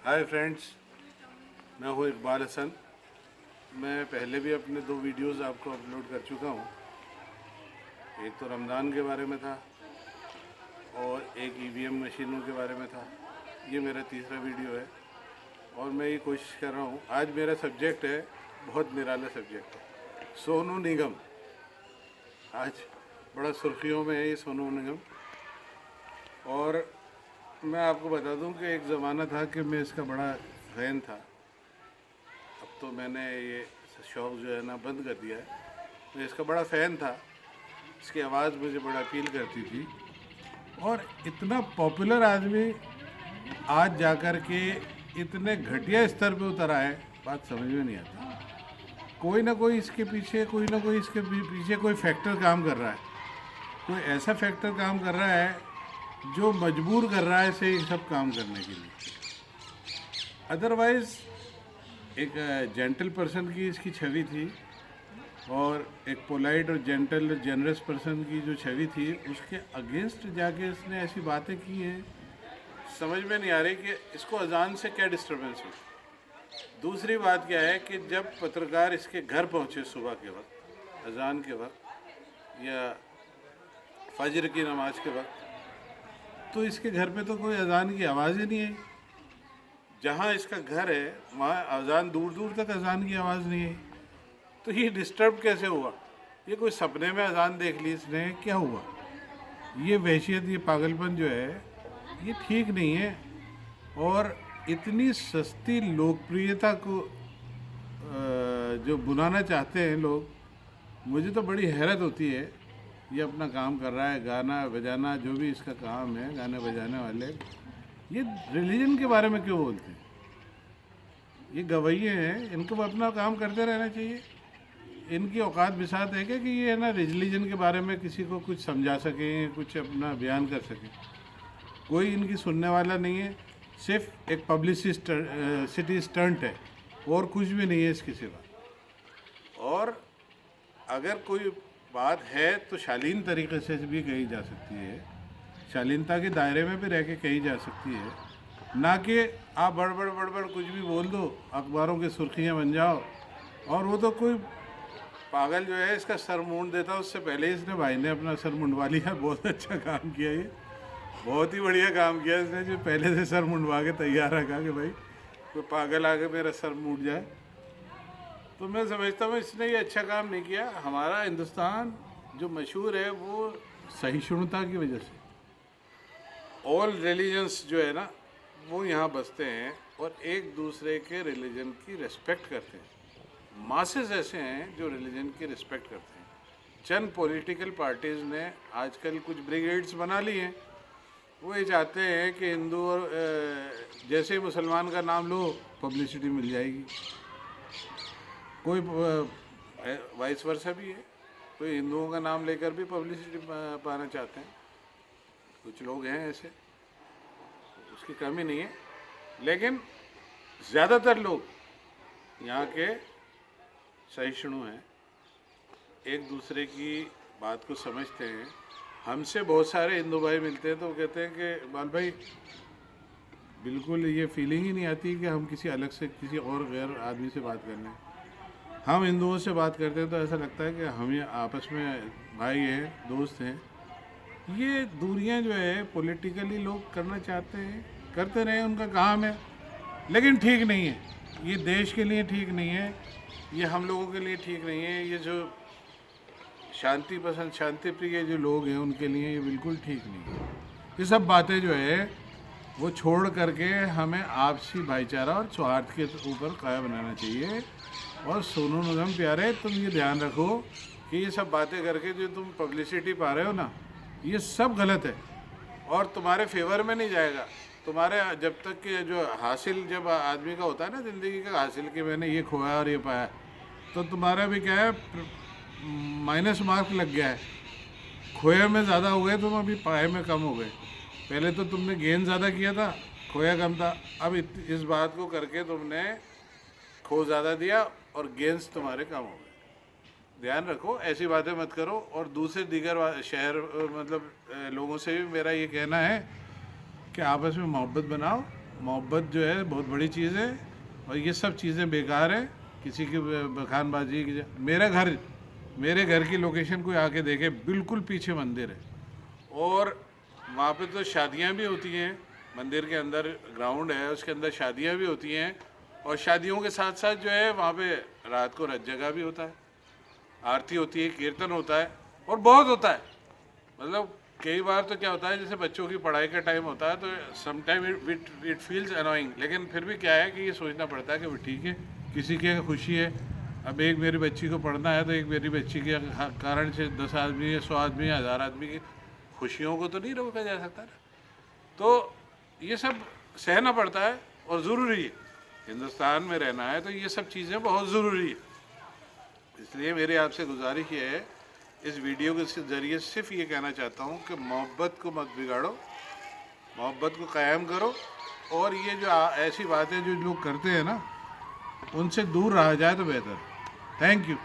Hi friends, मैं हूँ इकबाल हसन। मैं पहले भी अपने 2 वीडियोस आपको अपलोड कर चुका हूँ। एक तो रमज़ान के बारे में था और एक ईवीएम मशीनों के बारे में था। ये मेरा तीसरा वीडियो है और मैं ये कोशिश कर रहा हूँ। आज मेरा सब्जेक्ट है, बहुत निराला सब्जेक्ट है, सोनू निगम। आज बड़ा सुर्खियों में है ये सोनू निगम। और मैं आपको बता दूं कि एक ज़माना था कि मैं इसका बड़ा फ़ैन था। अब तो मैंने ये शौक़ जो है ना बंद कर दिया है। मैं इसका बड़ा फ़ैन था, इसकी आवाज़ मुझे बड़ा अपील करती थी। और इतना पॉपुलर आदमी आज जाकर के इतने घटिया स्तर पे उतर आए, बात समझ में नहीं आती। कोई ना कोई इसके पीछे कोई फैक्टर काम कर रहा है। कोई ऐसा फैक्टर काम कर रहा है जो मजबूर कर रहा है इसे ये सब काम करने के लिए। अदरवाइज़ एक जेंटल पर्सन की इसकी छवि थी और एक पोलाइट और जेंटल जनरस पर्सन की जो छवि थी उसके अगेंस्ट जाके इसने ऐसी बातें की हैं, समझ में नहीं आ रही कि इसको अजान से क्या डिस्टर्बेंस हुई। दूसरी बात क्या है कि जब पत्रकार इसके घर पहुंचे सुबह के वक्त, अजान के वक्त या फजर की नमाज के वक्त, तो इसके घर पे तो कोई अजान की आवाज़ ही नहीं आई। जहाँ इसका घर है वहाँ अजान, दूर दूर तक अजान की आवाज़ नहीं आई। तो ये डिस्टर्ब कैसे हुआ? ये कोई सपने में अजान देख ली इसने, क्या हुआ? ये वहशियत, ये पागलपन जो है ये ठीक नहीं है। और इतनी सस्ती लोकप्रियता को जो बुलाना चाहते हैं लोग, मुझे तो बड़ी हैरत होती है। ये अपना काम कर रहा है, गाना बजाना, जो भी इसका काम है, गाने बजाने वाले, ये रिलीजन के बारे में क्यों बोलते हैं? ये गवैये हैं, इनको अपना काम करते रहना चाहिए। इनकी औकात बिसात है क्या कि ये है ना रिलीजन के बारे में किसी को कुछ समझा सकें, कुछ अपना बयान कर सकें? कोई इनकी सुनने वाला नहीं है। सिर्फ एक पब्लिसिटी स्टंट है और कुछ भी नहीं है इसके सिवा। और अगर कोई बात है तो शालीन तरीके से भी कही जा सकती है, शालीनता के दायरे में भी रह के कही जा सकती है, ना कि आप बड़बड़ कुछ भी बोल दो, अखबारों की सुर्खियाँ बन जाओ। और वो तो कोई पागल जो है इसका सर मूंड देता, उससे पहले इसने भाई ने अपना सर मुंडवा लिया। बहुत अच्छा काम किया, ये बहुत ही बढ़िया काम किया इसने, जो पहले से सर मुंडवा के तैयार रखा कि भाई कोई पागल आके मेरा सर मूंड जाए। तो मैं समझता हूँ इसने ये अच्छा काम नहीं किया। हमारा हिंदुस्तान जो मशहूर है वो सहिष्णुता की वजह से, ऑल रिलीजन्स जो है ना वो यहाँ बसते हैं और एक दूसरे के रिलीजन की रिस्पेक्ट करते हैं। मासेस ऐसे हैं जो रिलीजन की रिस्पेक्ट करते हैं। चंद पॉलिटिकल पार्टीज़ ने आजकल कुछ ब्रिगेड्स बना ली हैं। वो ये चाहते हैं कि हिंदू और जैसे ही मुसलमान का नाम लो पब्लिसिटी मिल जाएगी। कोई वाइस वर्सा भी है, कोई हिंदुओं का नाम लेकर भी पब्लिसिटी पाना चाहते हैं। कुछ लोग हैं ऐसे, उसकी कमी नहीं है। लेकिन ज़्यादातर लोग यहाँ के सहिष्णु हैं, एक दूसरे की बात को समझते हैं। हमसे बहुत सारे हिंदू भाई मिलते हैं तो कहते हैं कि बाल भाई बिल्कुल ये फीलिंग ही नहीं आती कि हम किसी अलग से, किसी और गैर आदमी से बात कर लें। हम हिंदुओं से बात करते हैं तो ऐसा लगता है कि हम ये आपस में भाई हैं, दोस्त हैं। ये दूरियां जो है पॉलिटिकली लोग करना चाहते हैं, करते रहे, उनका काम है, लेकिन ठीक नहीं है। ये देश के लिए ठीक नहीं है, ये हम लोगों के लिए ठीक नहीं है। ये जो शांति पसंद, शांति प्रिय जो लोग हैं उनके लिए ये बिल्कुल ठीक नहीं है। ये सब बातें जो है वो छोड़ करके हमें आपसी भाईचारा और सौहार्द के ऊपर कायम बनाना चाहिए। और सोनू निगम प्यारे, तुम ये ध्यान रखो कि ये सब बातें करके जो तुम पब्लिसिटी पा रहे हो ना, ये सब गलत है और तुम्हारे फेवर में नहीं जाएगा। तुम्हारे जब तक कि जो हासिल, जब आदमी का होता है ना ज़िंदगी का हासिल, कि मैंने ये खोया और ये पाया, तो तुम्हारा भी क्या है, माइनस मार्क लग गया है। खोया में ज़्यादा हो गए तुम, अभी पाए में कम हो गए। पहले तो तुमने गेन ज़्यादा किया था, खोया कम था। अब इस बात को करके तुमने खो ज़्यादा दिया और गेंस तुम्हारे कम हो गए। ध्यान रखो, ऐसी बातें मत करो। और दूसरे दीगर शहर लोगों से भी मेरा ये कहना है कि आपस में मोहब्बत बनाओ मोहब्बत जो है बहुत बड़ी चीज़ है और ये सब चीज़ें बेकार है। किसी की बखानबाजी की मेरे घर की लोकेशन कोई आके देखे, बिल्कुल पीछे मंदिर है और वहाँ पे तो शादियाँ भी होती हैं। मंदिर के अंदर ग्राउंड है, उसके अंदर शादियाँ भी होती हैं और शादियों के साथ साथ जो है वहाँ पे रात को रथ जगह भी होता है, आरती होती है, कीर्तन होता है और बहुत होता है। मतलब कई बार तो क्या होता है, जैसे बच्चों की पढ़ाई का टाइम होता है तो समटाइम इट फील्स अनोइंग, लेकिन फिर भी क्या है कि ये सोचना पड़ता है कि वो ठीक है, किसी की खुशी है। अब एक मेरी बच्ची को पढ़ना है तो एक मेरी बच्ची के कारण से 10 आदमी या 100 आदमी या 1000 आदमी की खुशियों को तो नहीं रोका जा सकता ना। तो ये सब सहना पड़ता है और ज़रूरी है। हिंदुस्तान में रहना है तो ये सब चीज़ें बहुत ज़रूरी है। इसलिए मेरी आपसे गुजारिश ये है, इस वीडियो के ज़रिए सिर्फ ये कहना चाहता हूँ कि मोहब्बत को मत बिगाड़ो, मोहब्बत को कायम करो और ये जो ऐसी बातें जो लोग करते हैं ना, उनसे दूर रहा जाए तो बेहतर। Thank you.